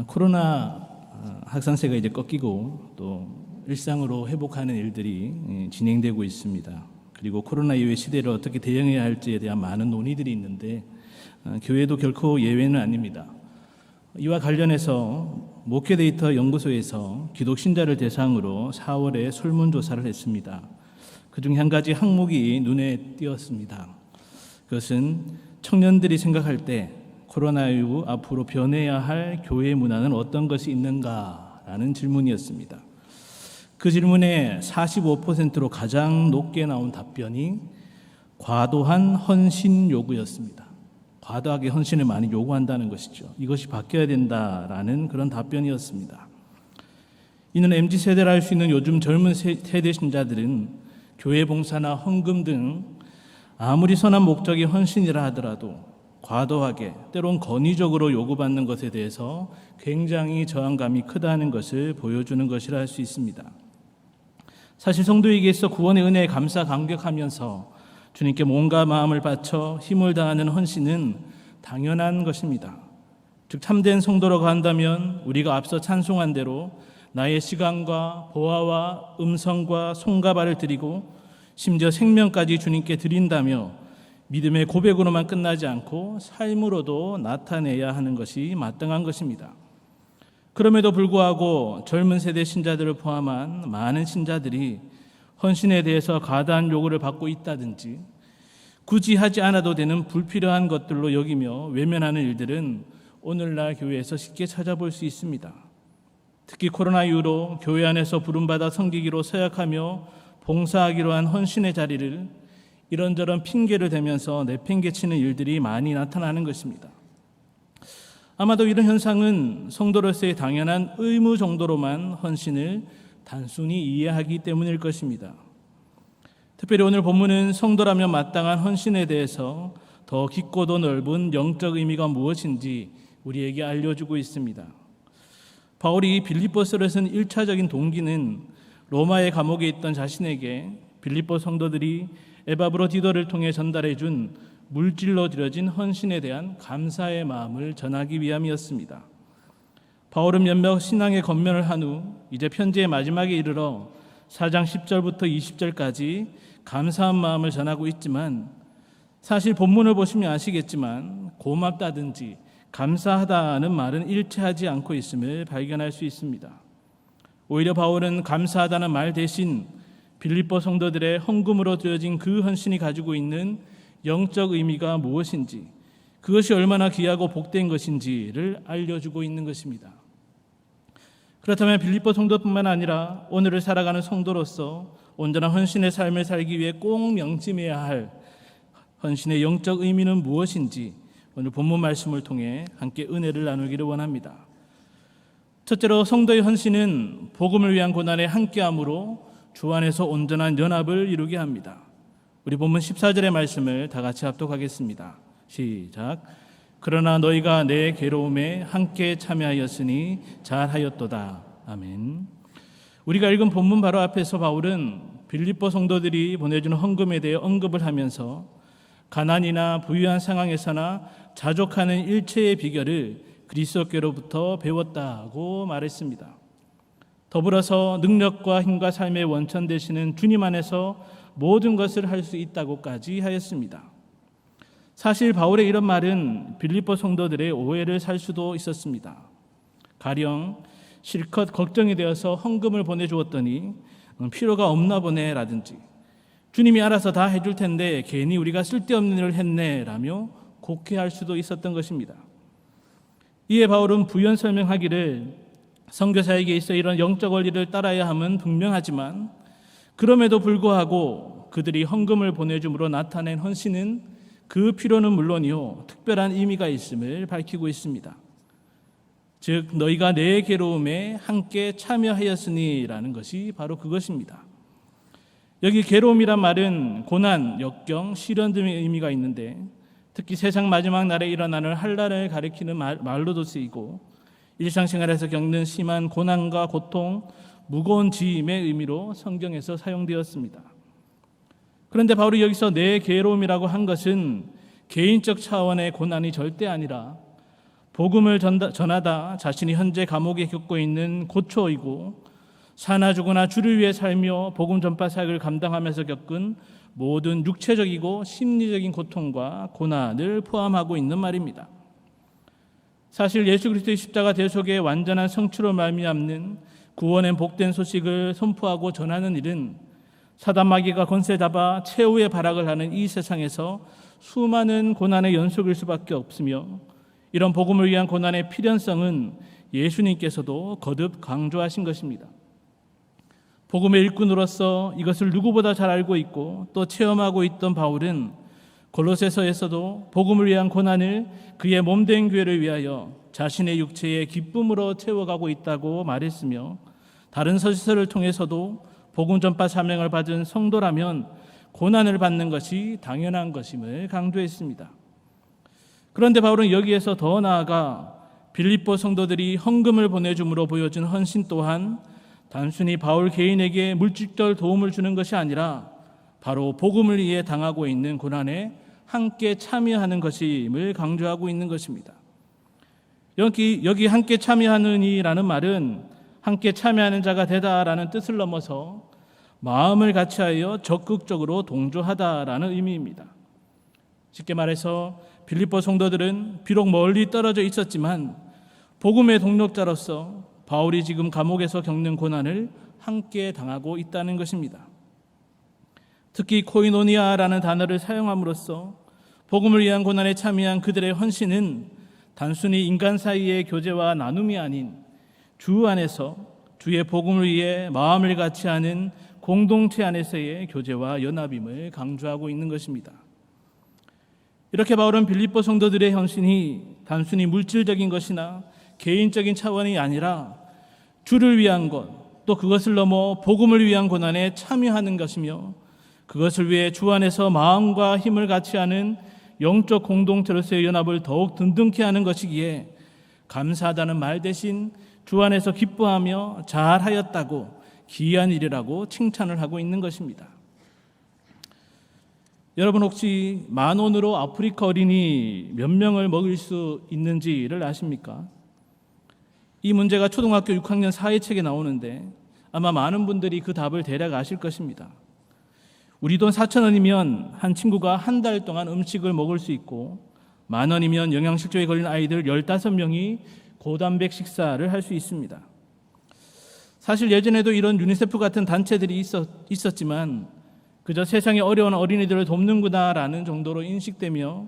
코로나 확산세가 이제 꺾이고 또 일상으로 회복하는 일들이 진행되고 있습니다. 그리고 코로나 이후의 시대를 어떻게 대응해야 할지에 대한 많은 논의들이 있는데 교회도 결코 예외는 아닙니다. 이와 관련해서 목회데이터 연구소에서 기독 신자를 대상으로 4월에 설문조사를 했습니다. 그중 한 가지 항목이 눈에 띄었습니다. 그것은 청년들이 생각할 때 코로나 이후 앞으로 변해야 할 교회 문화는 어떤 것이 있는가라는 질문이었습니다. 그 질문에 45%로 가장 높게 나온 답변이 과도한 헌신 요구였습니다. 과도하게 헌신을 많이 요구한다는 것이죠. 이것이 바뀌어야 된다라는 그런 답변이었습니다. 이는 MZ세대라 할 수 있는 요즘 젊은 세대 신자들은 교회 봉사나 헌금 등 아무리 선한 목적이 헌신이라 하더라도 과도하게 때론 권위적으로 요구받는 것에 대해서 굉장히 저항감이 크다는 것을 보여주는 것이라 할 수 있습니다. 사실 성도에게 있어 구원의 은혜에 감사 감격하면서 주님께 몸과 마음을 바쳐 힘을 다하는 헌신은 당연한 것입니다. 즉 참된 성도라고 한다면 우리가 앞서 찬송한 대로 나의 시간과 보아와 음성과 손과 발을 드리고 심지어 생명까지 주님께 드린다며 믿음의 고백으로만 끝나지 않고 삶으로도 나타내야 하는 것이 마땅한 것입니다. 그럼에도 불구하고 젊은 세대 신자들을 포함한 많은 신자들이 헌신에 대해서 과다한 요구를 받고 있다든지 굳이 하지 않아도 되는 불필요한 것들로 여기며 외면하는 일들은 오늘날 교회에서 쉽게 찾아볼 수 있습니다. 특히 코로나 이후로 교회 안에서 부름받아 섬기기로 서약하며 봉사하기로 한 헌신의 자리를 이런저런 핑계를 대면서 내팽개치는 일들이 많이 나타나는 것입니다. 아마도 이런 현상은 성도로서의 당연한 의무 정도로만 헌신을 단순히 이해하기 때문일 것입니다. 특별히 오늘 본문은 성도라면 마땅한 헌신에 대해서 더 깊고도 넓은 영적 의미가 무엇인지 우리에게 알려주고 있습니다. 바울이 빌립보서를 쓴 1차적인 동기는 로마의 감옥에 있던 자신에게 빌립보 성도들이 에바브로디도를 통해 전달해 준 물질로 드려진 헌신에 대한 감사의 마음을 전하기 위함이었습니다. 바울은 몇몇 신앙의 권면을 한 후 이제 편지의 마지막에 이르러 4장 10절부터 20절까지 감사한 마음을 전하고 있지만 사실 본문을 보시면 아시겠지만 고맙다든지 감사하다는 말은 일치하지 않고 있음을 발견할 수 있습니다. 오히려 바울은 감사하다는 말 대신 빌립보 성도들의 헌금으로 드려진 그 헌신이 가지고 있는 영적 의미가 무엇인지, 그것이 얼마나 귀하고 복된 것인지를 알려주고 있는 것입니다. 그렇다면 빌립보 성도뿐만 아니라 오늘을 살아가는 성도로서 온전한 헌신의 삶을 살기 위해 꼭 명심해야 할 헌신의 영적 의미는 무엇인지 오늘 본문 말씀을 통해 함께 은혜를 나누기를 원합니다. 첫째로 성도의 헌신은 복음을 위한 고난에 함께함으로 주 안에서 온전한 연합을 이루게 합니다. 우리 본문 14절의 말씀을 다 같이 합독하겠습니다. 시작. 그러나 너희가 내 괴로움에 함께 참여하였으니 잘하였도다. 아멘. 우리가 읽은 본문 바로 앞에서 바울은 빌립보 성도들이 보내주는 헌금에 대해 언급을 하면서 가난이나 부유한 상황에서나 자족하는 일체의 비결을 그리스도께로부터 배웠다고 말했습니다. 더불어서 능력과 힘과 삶의 원천 되시는 주님 안에서 모든 것을 할 수 있다고까지 하였습니다. 사실 바울의 이런 말은 빌립보 성도들의 오해를 살 수도 있었습니다. 가령 실컷 걱정이 되어서 헌금을 보내주었더니 필요가 없나 보네 라든지 주님이 알아서 다 해줄 텐데 괜히 우리가 쓸데없는 일을 했네 라며 곡해할 수도 있었던 것입니다. 이에 바울은 부연 설명하기를 선교사에게 있어 이런 영적 원리를 따라야 함은 분명하지만 그럼에도 불구하고 그들이 헌금을 보내줌으로 나타낸 헌신은 그 필요는 물론이요 특별한 의미가 있음을 밝히고 있습니다. 즉 너희가 내 괴로움에 함께 참여하였으니 라는 것이 바로 그것입니다. 여기 괴로움이란 말은 고난, 역경, 시련 등의 의미가 있는데 특히 세상 마지막 날에 일어나는 한란을 가리키는 말로도 쓰이고 일상생활에서 겪는 심한 고난과 고통, 무거운 짐의 의미로 성경에서 사용되었습니다. 그런데 바울이 여기서 내 괴로움이라고 한 것은 개인적 차원의 고난이 절대 아니라 복음을 전하다 자신이 현재 감옥에 겪고 있는 고초이고 사나 죽으나 주를 위해 살며 복음 전파 사역을 감당하면서 겪은 모든 육체적이고 심리적인 고통과 고난을 포함하고 있는 말입니다. 사실 예수 그리스도의 십자가 대속의 완전한 성취로 말미암는 구원의 복된 소식을 선포하고 전하는 일은 사단 마귀가 권세 잡아 최후의 발악을 하는 이 세상에서 수많은 고난의 연속일 수밖에 없으며, 이런 복음을 위한 고난의 필연성은 예수님께서도 거듭 강조하신 것입니다. 복음의 일꾼으로서 이것을 누구보다 잘 알고 있고 또 체험하고 있던 바울은 골로새서에서도 복음을 위한 고난을 그의 몸된 교회를 위하여 자신의 육체의 기쁨으로 채워가고 있다고 말했으며, 다른 서신서를 통해서도 복음 전파 사명을 받은 성도라면 고난을 받는 것이 당연한 것임을 강조했습니다. 그런데 바울은 여기에서 더 나아가 빌립보 성도들이 헌금을 보내줌으로 보여준 헌신 또한 단순히 바울 개인에게 물질적 도움을 주는 것이 아니라 바로 복음을 위해 당하고 있는 고난에 함께 참여하는 것임을 강조하고 있는 것입니다. 여기 함께 참여하는 이라는 말은 함께 참여하는 자가 되다라는 뜻을 넘어서 마음을 같이하여 적극적으로 동조하다라는 의미입니다. 쉽게 말해서 빌립보 성도들은 비록 멀리 떨어져 있었지만 복음의 동력자로서 바울이 지금 감옥에서 겪는 고난을 함께 당하고 있다는 것입니다. 특히 코이노니아라는 단어를 사용함으로써 복음을 위한 고난에 참여한 그들의 헌신은 단순히 인간 사이의 교제와 나눔이 아닌 주 안에서 주의 복음을 위해 마음을 같이하는 공동체 안에서의 교제와 연합임을 강조하고 있는 것입니다. 이렇게 바울은 빌립보 성도들의 헌신이 단순히 물질적인 것이나 개인적인 차원이 아니라 주를 위한 것, 또 그것을 넘어 복음을 위한 고난에 참여하는 것이며, 그것을 위해 주 안에서 마음과 힘을 같이하는 영적 공동체로서의 연합을 더욱 든든케 하는 것이기에 감사하다는 말 대신 주 안에서 기뻐하며 잘하였다고 기이한 일이라고 칭찬을 하고 있는 것입니다. 여러분 혹시 10,000원으로 아프리카 어린이 몇 명을 먹일 수 있는지를 아십니까? 이 문제가 초등학교 6학년 사회책에 나오는데 아마 많은 분들이 그 답을 대략 아실 것입니다. 우리 돈 4,000원이면 한 친구가 한 달 동안 음식을 먹을 수 있고, 10,000원이면 영양실조에 걸린 아이들 15명이 고단백 식사를 할 수 있습니다. 사실 예전에도 이런 유니세프 같은 단체들이 있었지만 그저 세상에 어려운 어린이들을 돕는구나라는 정도로 인식되며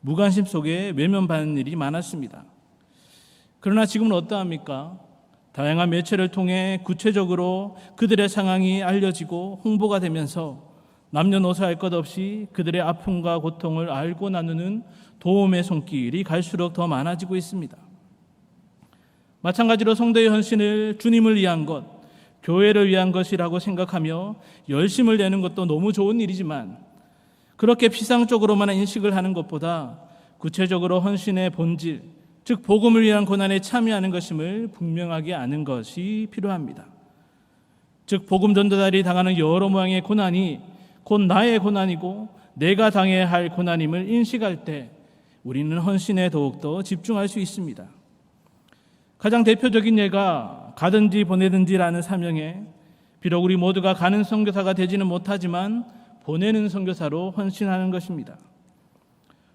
무관심 속에 외면받는 일이 많았습니다. 그러나 지금은 어떠합니까? 다양한 매체를 통해 구체적으로 그들의 상황이 알려지고 홍보가 되면서 남녀노소 할 것 없이 그들의 아픔과 고통을 알고 나누는 도움의 손길이 갈수록 더 많아지고 있습니다. 마찬가지로 성도의 헌신을 주님을 위한 것, 교회를 위한 것이라고 생각하며 열심을 내는 것도 너무 좋은 일이지만, 그렇게 피상적으로만 인식을 하는 것보다 구체적으로 헌신의 본질, 즉 복음을 위한 고난에 참여하는 것임을 분명하게 아는 것이 필요합니다. 즉 복음 전도자들이 당하는 여러 모양의 고난이 곧 나의 고난이고 내가 당해야 할 고난임을 인식할 때 우리는 헌신에 더욱더 집중할 수 있습니다. 가장 대표적인 예가 가든지 보내든지라는 사명에 비록 우리 모두가 가는 선교사가 되지는 못하지만 보내는 선교사로 헌신하는 것입니다.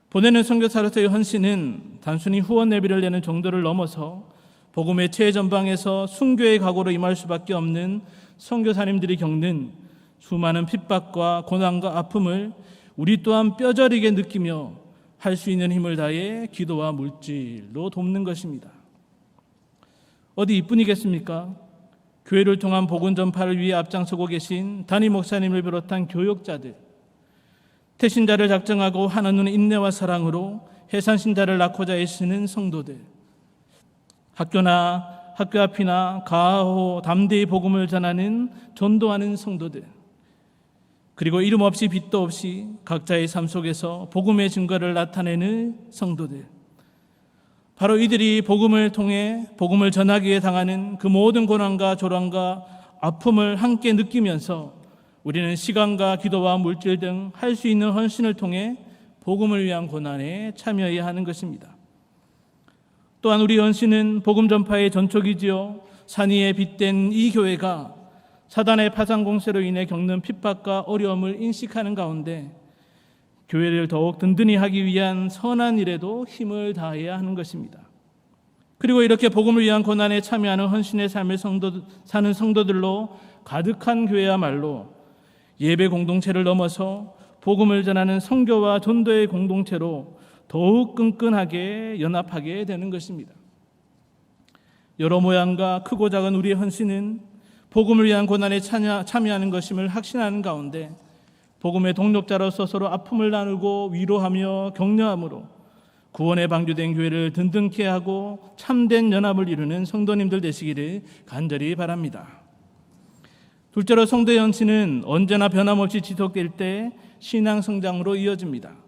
보내는 선교사로서의 헌신은 단순히 후원 내비를 내는 정도를 넘어서 복음의 최전방에서 순교의 각오로 임할 수밖에 없는 선교사님들이 겪는 수많은 핍박과 고난과 아픔을 우리 또한 뼈저리게 느끼며 할 수 있는 힘을 다해 기도와 물질로 돕는 것입니다. 어디 이뿐이겠습니까? 교회를 통한 복음 전파를 위해 앞장서고 계신 담임 목사님을 비롯한 교역자들, 태신자를 작정하고 한없는 인내와 사랑으로 해산신자를 낳고자 애쓰는 성도들, 학교 앞이나 가호 담대히 복음을 전하는 전도하는 성도들, 그리고 이름 없이 빚도 없이 각자의 삶 속에서 복음의 증거를 나타내는 성도들, 바로 이들이 복음을 통해 복음을 전하기에 당하는 그 모든 고난과 조난과 아픔을 함께 느끼면서 우리는 시간과 기도와 물질 등 할 수 있는 헌신을 통해 복음을 위한 고난에 참여해야 하는 것입니다. 또한 우리 헌신은 복음 전파의 전촉이지요. 산 위에 빗댄 이 교회가 사단의 파상 공세로 인해 겪는 핍박과 어려움을 인식하는 가운데 교회를 더욱 든든히 하기 위한 선한 일에도 힘을 다해야 하는 것입니다. 그리고 이렇게 복음을 위한 고난에 참여하는 헌신의 삶을 사는 성도들로 가득한 교회야말로 예배 공동체를 넘어서 복음을 전하는 선교와 전도의 공동체로 더욱 끈끈하게 연합하게 되는 것입니다. 여러 모양과 크고 작은 우리의 헌신은 복음을 위한 고난에 참여하는 것임을 확신하는 가운데 복음의 동력자로서 서로 아픔을 나누고 위로하며 격려함으로 구원에 방주된 교회를 든든케 하고 참된 연합을 이루는 성도님들 되시기를 간절히 바랍니다. 둘째로 성도의 헌신은 언제나 변함없이 지속될 때 신앙 성장으로 이어집니다.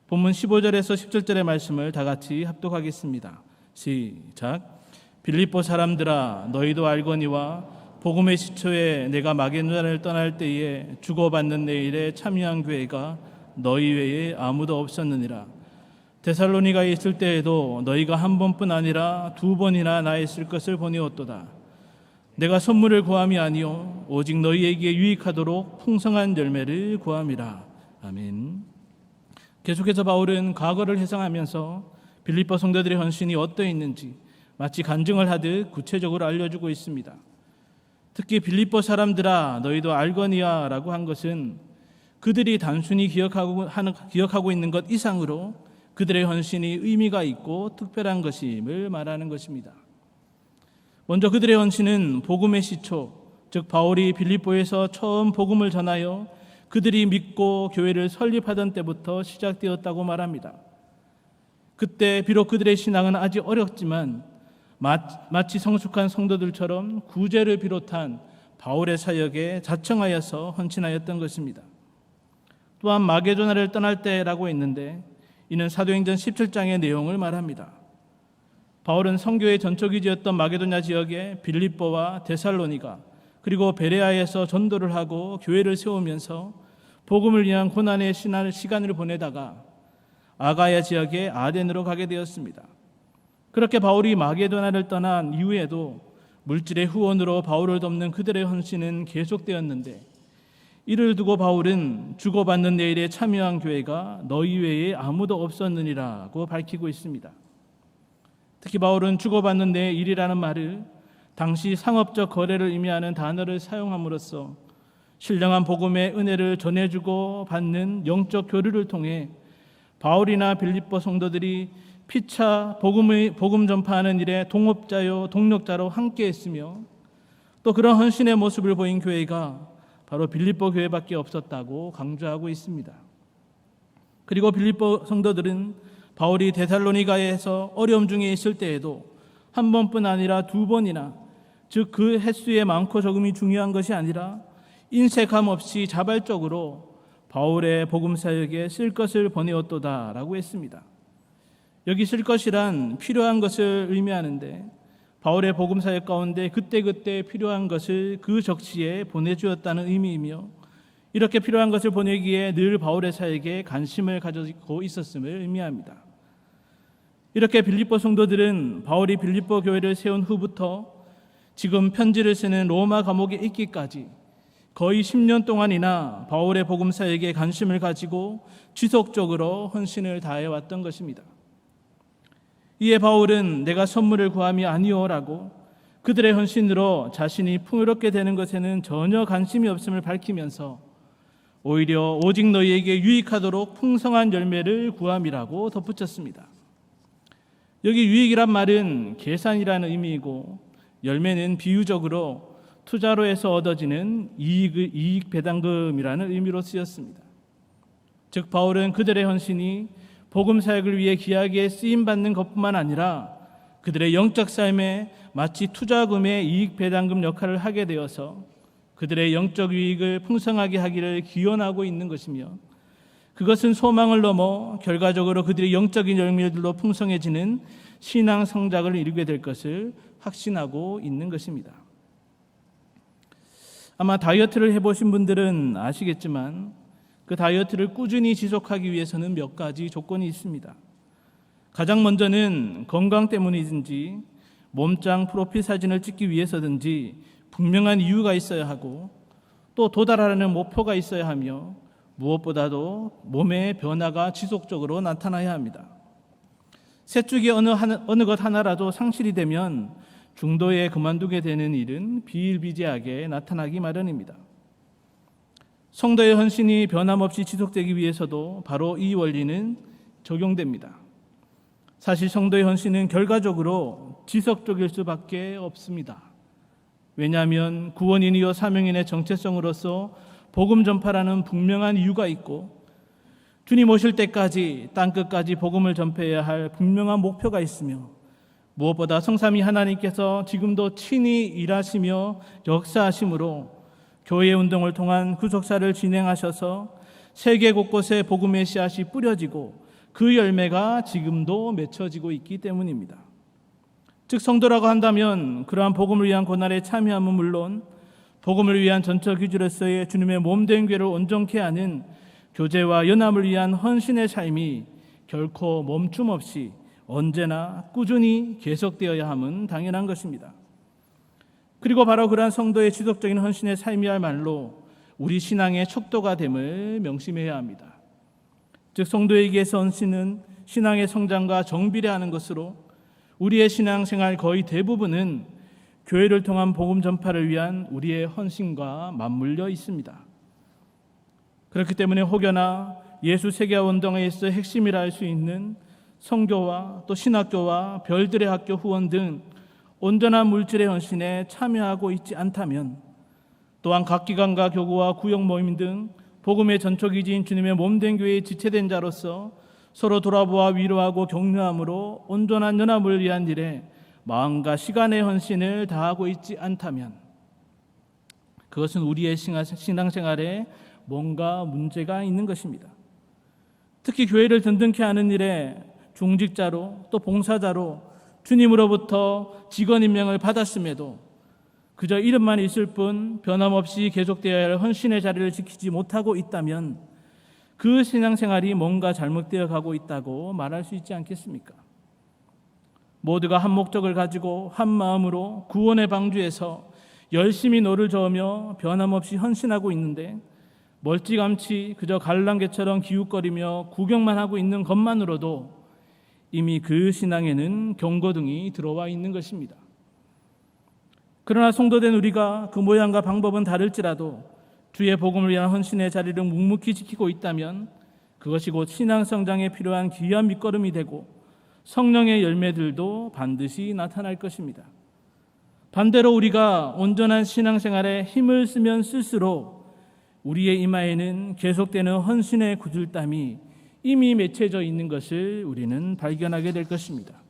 본문 15절에서 17절의 말씀을 다 같이 합독하겠습니다. 시작. 빌립보 사람들아 너희도 알거니와 복음의 시초에 내가 마게도냐를 떠날 때에 주고받는 내 일에 참여한 교회가 너희 외에 아무도 없었느니라. 데살로니가에 있을 때에도 너희가 한 번뿐 아니라 두 번이나 나에 있을 것을 보내었도다. 내가 선물을 구함이 아니요 오직 너희에게 유익하도록 풍성한 열매를 구함이라. 아멘. 계속해서 바울은 과거를 회상하면서 빌립보 성도들의 헌신이 어떠했는지 마치 간증을 하듯 구체적으로 알려주고 있습니다. 특히 빌립보 사람들아 너희도 알거니와 라고 한 것은 그들이 단순히 기억하고 있는 것 이상으로 그들의 헌신이 의미가 있고 특별한 것임을 말하는 것입니다. 먼저 그들의 헌신은 복음의 시초, 즉 바울이 빌립보에서 처음 복음을 전하여 그들이 믿고 교회를 설립하던 때부터 시작되었다고 말합니다. 그때 비록 그들의 신앙은 아직 어렸지만 마치 성숙한 성도들처럼 구제를 비롯한 바울의 사역에 자청하여서 헌신하였던 것입니다. 또한 마게도냐를 떠날 때라고 했는데 이는 사도행전 17장의 내용을 말합니다. 바울은 선교의 전초기지였던 마게도냐 지역의 빌립보와 데살로니가 그리고 베레아에서 전도를 하고 교회를 세우면서 복음을 위한 고난의 시간을 보내다가 아가야 지역의 아덴으로 가게 되었습니다. 그렇게 바울이 마게도냐를 떠난 이후에도 물질의 후원으로 바울을 돕는 그들의 헌신은 계속되었는데 이를 두고 바울은 주고받는 내 일에 참여한 교회가 너희 외에 아무도 없었느니라고 밝히고 있습니다. 특히 바울은 주고받는 내 일이라는 말을 당시 상업적 거래를 의미하는 단어를 사용함으로써 신령한 복음의 은혜를 전해주고 받는 영적 교류를 통해 바울이나 빌립보 성도들이 피차 복음 전파하는 일에 동업자요 동력자로 함께했으며 또 그런 헌신의 모습을 보인 교회가 바로 빌립보 교회밖에 없었다고 강조하고 있습니다. 그리고 빌립보 성도들은 바울이 데살로니가에서 어려움 중에 있을 때에도 한 번뿐 아니라 두 번이나 즉 그 횟수의 많고 적음이 중요한 것이 아니라 인색함 없이 자발적으로 바울의 복음 사역에 쓸 것을 보내었도다라고 했습니다. 여기 쓸 것이란 필요한 것을 의미하는데 바울의 복음 사역 가운데 그때그때 필요한 것을 그 적시에 보내주었다는 의미이며 이렇게 필요한 것을 보내기에 늘 바울의 사역에 관심을 가지고 있었음을 의미합니다. 이렇게 빌립보 성도들은 바울이 빌립보 교회를 세운 후부터 지금 편지를 쓰는 로마 감옥에 있기까지 거의 10년 동안이나 바울의 복음 사역에 관심을 가지고 지속적으로 헌신을 다해왔던 것입니다. 이에 바울은 내가 선물을 구함이 아니오라고 그들의 헌신으로 자신이 풍요롭게 되는 것에는 전혀 관심이 없음을 밝히면서 오히려 오직 너희에게 유익하도록 풍성한 열매를 구함이라고 덧붙였습니다. 여기 유익이란 말은 계산이라는 의미이고 열매는 비유적으로 투자로 해서 얻어지는 이익 배당금이라는 의미로 쓰였습니다. 즉 바울은 그들의 헌신이 복음 사역을 위해 귀하게 쓰임받는 것뿐만 아니라 그들의 영적 삶에 마치 투자금의 이익 배당금 역할을 하게 되어서 그들의 영적 유익을 풍성하게 하기를 기원하고 있는 것이며 그것은 소망을 넘어 결과적으로 그들의 영적인 열매들로 풍성해지는 신앙 성장을 이루게 될 것을 확신하고 있는 것입니다. 아마 다이어트를 해보신 분들은 아시겠지만 그 다이어트를 꾸준히 지속하기 위해서는 몇 가지 조건이 있습니다. 가장 먼저는 건강 때문이든지 몸짱 프로필 사진을 찍기 위해서든지 분명한 이유가 있어야 하고 또 도달하려는 목표가 있어야 하며 무엇보다도 몸의 변화가 지속적으로 나타나야 합니다. 셋 중에 어느 것 하나라도 상실이 되면 중도에 그만두게 되는 일은 비일비재하게 나타나기 마련입니다. 성도의 헌신이 변함없이 지속되기 위해서도 바로 이 원리는 적용됩니다. 사실 성도의 헌신은 결과적으로 지속적일 수밖에 없습니다. 왜냐하면 구원인이요 사명인의 정체성으로서 복음 전파라는 분명한 이유가 있고 주님 오실 때까지 땅끝까지 복음을 전폐해야 할 분명한 목표가 있으며 무엇보다 성삼위 하나님께서 지금도 친히 일하시며 역사하심으로 교회 운동을 통한 구속사를 진행하셔서 세계 곳곳에 복음의 씨앗이 뿌려지고 그 열매가 지금도 맺혀지고 있기 때문입니다. 즉 성도라고 한다면 그러한 복음을 위한 고난에 참여함은 물론 복음을 위한 전처 기주로서의 주님의 몸된 교회를 온전케 하는 교제와 연합을 위한 헌신의 삶이 결코 멈춤 없이 언제나 꾸준히 계속되어야 함은 당연한 것입니다. 그리고 바로 그러한 성도의 지속적인 헌신의 삶이야말로 우리 신앙의 척도가 됨을 명심해야 합니다. 즉 성도에게서 헌신은 신앙의 성장과 정비례 하는 것으로 우리의 신앙생활 거의 대부분은 교회를 통한 복음 전파를 위한 우리의 헌신과 맞물려 있습니다. 그렇기 때문에 혹여나 예수 세계화 운동에서 핵심이라 할 수 있는 선교와 또 신학교와 별들의 학교 후원 등 온전한 물질의 헌신에 참여하고 있지 않다면 또한 각 기관과 교구와 구역 모임 등 복음의 전초기지인 주님의 몸된 교회에 지체된 자로서 서로 돌아보아 위로하고 격려함으로 온전한 연합을 위한 일에 마음과 시간의 헌신을 다하고 있지 않다면 그것은 우리의 신앙생활에 뭔가 문제가 있는 것입니다. 특히 교회를 든든케 하는 일에 중직자로 또 봉사자로 주님으로부터 직원 임명을 받았음에도 그저 이름만 있을 뿐 변함없이 계속되어야 할 헌신의 자리를 지키지 못하고 있다면 그 신앙생활이 뭔가 잘못되어 가고 있다고 말할 수 있지 않겠습니까? 모두가 한 목적을 가지고 한 마음으로 구원의 방주에서 열심히 노를 저으며 변함없이 헌신하고 있는데 멀찌감치 그저 갈랑개처럼 기웃거리며 구경만 하고 있는 것만으로도 이미 그 신앙에는 경고등이 들어와 있는 것입니다. 그러나 성도된 우리가 그 모양과 방법은 다를지라도 주의 복음을 위한 헌신의 자리를 묵묵히 지키고 있다면 그것이 곧 신앙 성장에 필요한 귀한 밑거름이 되고 성령의 열매들도 반드시 나타날 것입니다. 반대로 우리가 온전한 신앙생활에 힘을 쓰면 쓸수록 우리의 이마에는 계속되는 헌신의 구슬땀이 이미 맺혀져 있는 것을 우리는 발견하게 될 것입니다.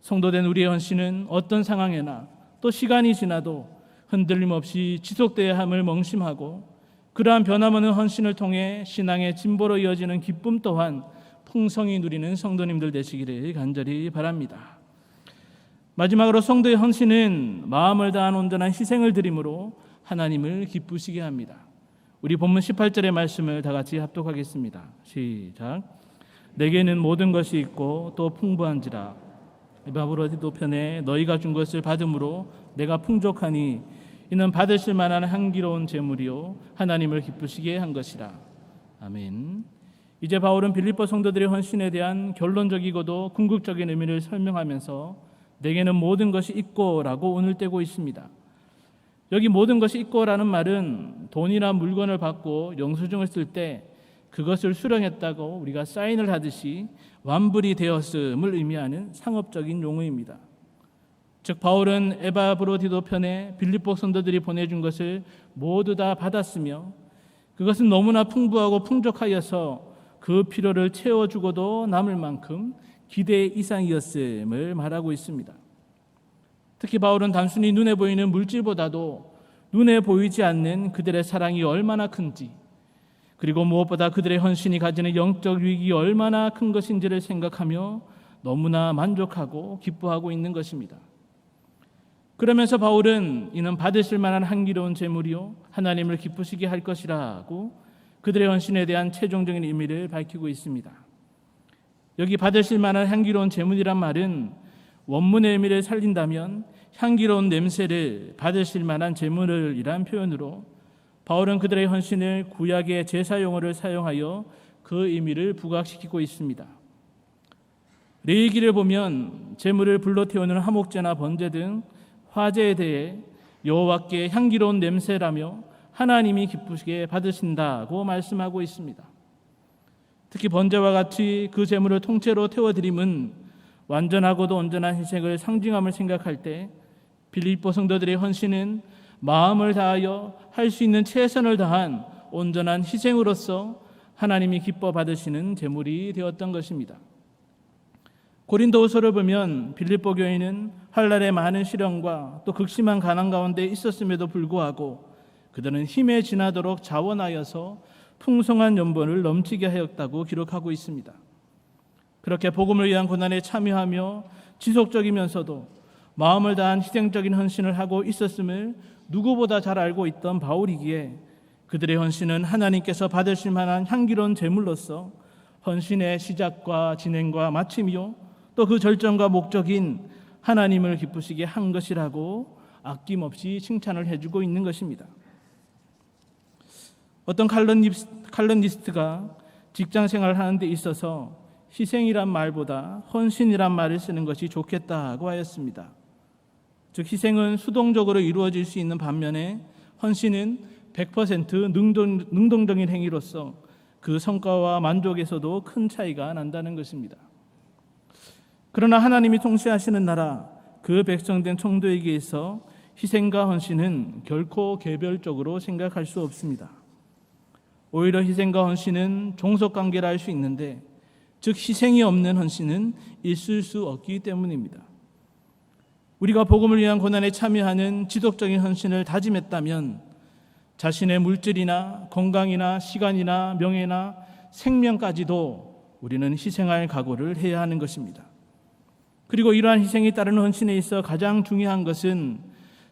성도된 우리의 헌신은 어떤 상황에나 또 시간이 지나도 흔들림 없이 지속되어야 함을 멍심하고 그러한 변함없는 헌신을 통해 신앙의 진보로 이어지는 기쁨 또한 풍성히 누리는 성도님들 되시기를 간절히 바랍니다. 마지막으로 성도의 헌신은 마음을 다한 온전한 희생을 드림으로 하나님을 기쁘시게 합니다. 우리 본문 18절의 말씀을 다 같이 합독하겠습니다. 시작. 내게는 모든 것이 있고 또 풍부한지라 에바브로디도 편에 너희가 준 것을 받음으로 내가 풍족하니 이는 받으실 만한 향기로운 제물이요 하나님을 기쁘시게 한 것이라. 아멘. 이제 바울은 빌립보 성도들의 헌신에 대한 결론적이고도 궁극적인 의미를 설명하면서 내게는 모든 것이 있고라고 오늘 떼고 있습니다. 여기 모든 것이 있고라는 말은 돈이나 물건을 받고 영수증을 쓸 때 그것을 수령했다고 우리가 사인을 하듯이 완불이 되었음을 의미하는 상업적인 용어입니다. 즉 바울은 에바브로디도 편에 빌립보 성도들이 보내준 것을 모두 다 받았으며 그것은 너무나 풍부하고 풍족하여서 그 필요를 채워주고도 남을 만큼 기대 이상이었음을 말하고 있습니다. 특히 바울은 단순히 눈에 보이는 물질보다도 눈에 보이지 않는 그들의 사랑이 얼마나 큰지 그리고 무엇보다 그들의 헌신이 가지는 영적 유익이 얼마나 큰 것인지를 생각하며 너무나 만족하고 기뻐하고 있는 것입니다. 그러면서 바울은 이는 받으실 만한 향기로운 제물이요 하나님을 기쁘시게 할 것이라고 그들의 헌신에 대한 최종적인 의미를 밝히고 있습니다. 여기 받으실 만한 향기로운 제물이란 말은 원문의 의미를 살린다면 향기로운 냄새를 받으실 만한 제물이란 표현으로 바울은 그들의 헌신을 구약의 제사 용어를 사용하여 그 의미를 부각시키고 있습니다. 레위기를 보면 제물을 불러 태우는 화목제나 번제 등 화제에 대해 여호와께 향기로운 냄새라며 하나님이 기쁘시게 받으신다고 말씀하고 있습니다. 특히 번제와 같이 그 제물을 통째로 태워드림은 완전하고도 온전한 희생을 상징함을 생각할 때 빌립보 성도들의 헌신은 마음을 다하여 할 수 있는 최선을 다한 온전한 희생으로서 하나님이 기뻐 받으시는 제물이 되었던 것입니다. 고린도후서를 보면 빌립보 교회는 환난의 많은 시련과 또 극심한 가난 가운데 있었음에도 불구하고 그들은 힘에 지나도록 자원하여서 풍성한 연본을 넘치게 하였다고 기록하고 있습니다. 그렇게 복음을 위한 고난에 참여하며 지속적이면서도 마음을 다한 희생적인 헌신을 하고 있었음을 누구보다 잘 알고 있던 바울이기에 그들의 헌신은 하나님께서 받으실 만한 향기로운 제물로서 헌신의 시작과 진행과 마침이요 또 그 절정과 목적인 하나님을 기쁘시게 한 것이라고 아낌없이 칭찬을 해주고 있는 것입니다. 어떤 칼럼니스트가 직장 생활을 하는 데 있어서 희생이란 말보다 헌신이란 말을 쓰는 것이 좋겠다고 하였습니다. 즉 희생은 수동적으로 이루어질 수 있는 반면에 헌신은 100% 능동적인 행위로서 그 성과와 만족에서도 큰 차이가 난다는 것입니다. 그러나 하나님이 통치하시는 나라 그 백성된 성도에게 있어 희생과 헌신은 결코 개별적으로 생각할 수 없습니다. 오히려 희생과 헌신은 종속관계라 할 수 있는데 즉 희생이 없는 헌신은 있을 수 없기 때문입니다. 우리가 복음을 위한 고난에 참여하는 지속적인 헌신을 다짐했다면 자신의 물질이나 건강이나 시간이나 명예나 생명까지도 우리는 희생할 각오를 해야 하는 것입니다. 그리고 이러한 희생이 따르는 헌신에 있어 가장 중요한 것은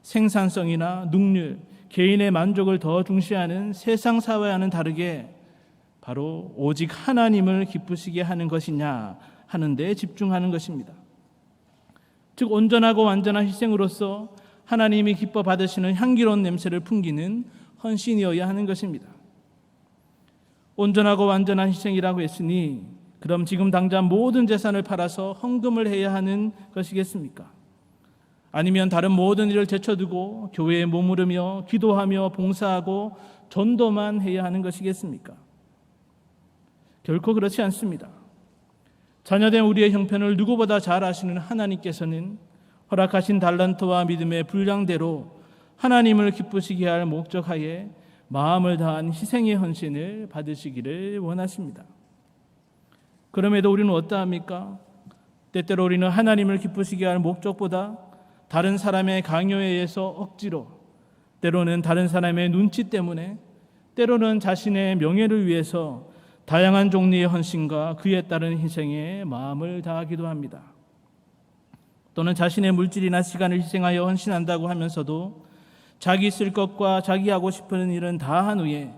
생산성이나 능률, 개인의 만족을 더 중시하는 세상 사회와는 다르게 바로 오직 하나님을 기쁘시게 하는 것이냐 하는 데 집중하는 것입니다. 즉 온전하고 완전한 희생으로서 하나님이 기뻐 받으시는 향기로운 냄새를 풍기는 헌신이어야 하는 것입니다. 온전하고 완전한 희생이라고 했으니 그럼 지금 당장 모든 재산을 팔아서 헌금을 해야 하는 것이겠습니까? 아니면 다른 모든 일을 제쳐두고 교회에 머무르며 기도하며 봉사하고 전도만 해야 하는 것이겠습니까? 결코 그렇지 않습니다. 자녀된 우리의 형편을 누구보다 잘 아시는 하나님께서는 허락하신 달란트와 믿음의 분량대로 하나님을 기쁘시게 할 목적하에 마음을 다한 희생의 헌신을 받으시기를 원하십니다. 그럼에도 우리는 어떠합니까? 때때로 우리는 하나님을 기쁘시게 할 목적보다 다른 사람의 강요에 의해서 억지로, 때로는 다른 사람의 눈치 때문에, 때로는 자신의 명예를 위해서 다양한 종류의 헌신과 그에 따른 희생에 마음을 다하기도 합니다. 또는 자신의 물질이나 시간을 희생하여 헌신한다고 하면서도 자기 쓸 것과 자기 하고 싶은 일은 다 한 후에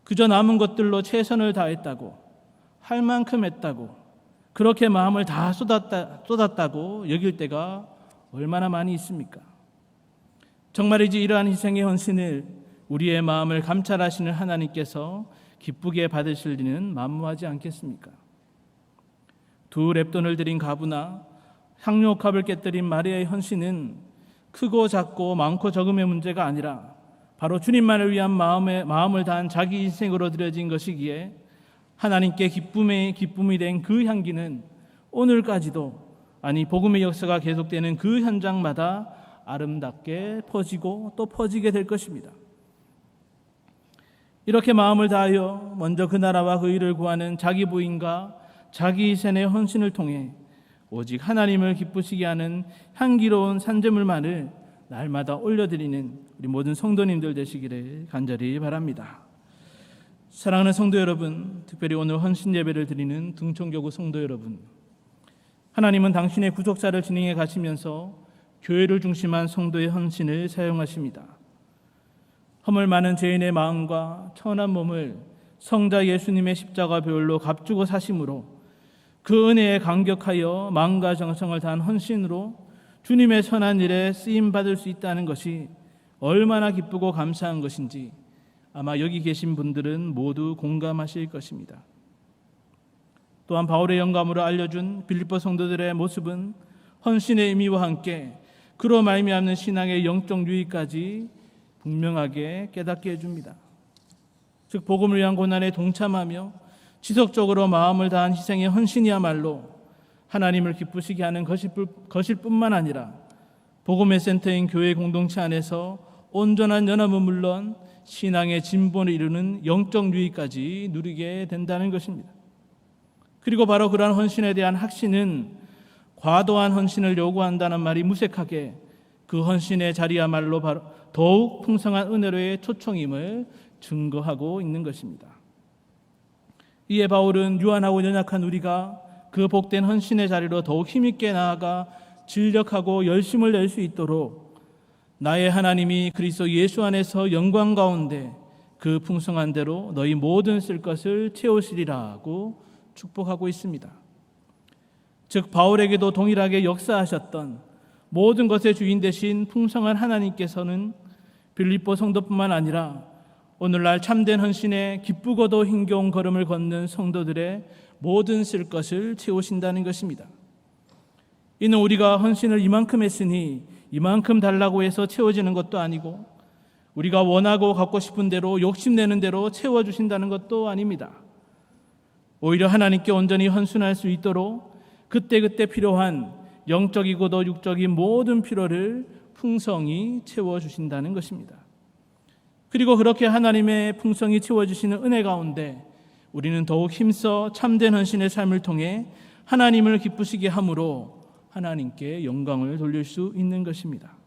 그저 남은 것들로 최선을 다했다고, 할 만큼 했다고, 그렇게 마음을 다 쏟았다고 여길 때가 얼마나 많이 있습니까? 정말이지 이러한 희생의 헌신을 우리의 마음을 감찰하시는 하나님께서 기쁘게 받으실 리는 만무하지 않겠습니까? 두 랩돈을 드린 가부나 향료값을 깨뜨린 마리아의 헌신은 크고 작고 많고 적음의 문제가 아니라 바로 주님만을 위한 마음을 다한 자기 희생으로 드려진 것이기에 하나님께 기쁨이 된 그 향기는 오늘까지도, 아니 복음의 역사가 계속되는 그 현장마다 아름답게 퍼지고 또 퍼지게 될 것입니다. 이렇게 마음을 다하여 먼저 그 나라와 그 일을 구하는 자기 부인과 자기 희생의 헌신을 통해 오직 하나님을 기쁘시게 하는 향기로운 산제물만을 날마다 올려드리는 우리 모든 성도님들 되시기를 간절히 바랍니다. 사랑하는 성도 여러분, 특별히 오늘 헌신 예배를 드리는 등촌교구 성도 여러분, 하나님은 당신의 구속사를 진행해 가시면서 교회를 중심한 성도의 헌신을 사용하십니다. 허물 많은 죄인의 마음과 천한 몸을 성자 예수님의 십자가 배울로 값주고 사심으로 그 은혜에 감격하여 마음과 정성을 다한 헌신으로 주님의 선한 일에 쓰임 받을 수 있다는 것이 얼마나 기쁘고 감사한 것인지 아마 여기 계신 분들은 모두 공감하실 것입니다. 또한 바울의 영감으로 알려준 빌립보 성도들의 모습은 헌신의 의미와 함께 그로 말미암는 신앙의 영적 유익까지 분명하게 깨닫게 해줍니다. 즉 복음을 위한 고난에 동참하며 지속적으로 마음을 다한 희생의 헌신이야말로 하나님을 기쁘시게 하는 것일 뿐만 아니라 복음의 센터인 교회 공동체 안에서 온전한 연합은 물론 신앙의 진보를 이루는 영적 유익까지 누리게 된다는 것입니다. 그리고 바로 그러한 헌신에 대한 확신은 과도한 헌신을 요구한다는 말이 무색하게 그 헌신의 자리야말로 바로 더욱 풍성한 은혜로의 초청임을 증거하고 있는 것입니다. 이에 바울은 유한하고 연약한 우리가 그 복된 헌신의 자리로 더욱 힘있게 나아가 진력하고 열심을 낼 수 있도록 나의 하나님이 그리스도 예수 안에서 영광 가운데 그 풍성한 대로 너희 모든 쓸 것을 채우시리라고 축복하고 있습니다. 즉 바울에게도 동일하게 역사하셨던 모든 것의 주인 되신 풍성한 하나님께서는 빌립보 성도뿐만 아니라 오늘날 참된 헌신에 기쁘고도 힘겨운 걸음을 걷는 성도들의 모든 쓸 것을 채우신다는 것입니다. 이는 우리가 헌신을 이만큼 했으니 이만큼 달라고 해서 채워지는 것도 아니고 우리가 원하고 갖고 싶은 대로 욕심내는 대로 채워주신다는 것도 아닙니다. 오히려 하나님께 온전히 헌신할 수 있도록 그때그때 필요한 영적이고도 육적인 모든 필요를 풍성히 채워주신다는 것입니다. 그리고 그렇게 하나님의 풍성히 채워주시는 은혜 가운데 우리는 더욱 힘써 참된 헌신의 삶을 통해 하나님을 기쁘시게 함으로 하나님께 영광을 돌릴 수 있는 것입니다.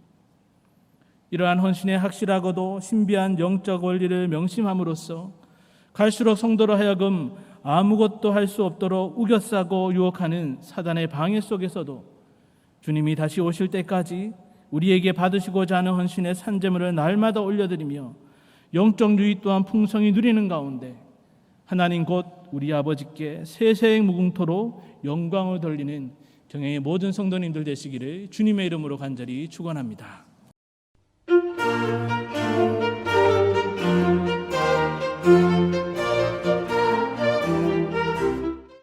이러한 헌신의 확실하고도 신비한 영적 원리를 명심함으로써 갈수록 성도로 하여금 아무것도 할 수 없도록 우겨싸고 유혹하는 사단의 방해 속에서도 주님이 다시 오실 때까지 우리에게 받으시고자 하는 헌신의 산제물을 날마다 올려드리며 영적 유익 또한 풍성히 누리는 가운데 하나님 곧 우리 아버지께 세세 무궁토록 영광을 돌리는 경영의 모든 성도님들 되시기를 주님의 이름으로 간절히 축원합니다.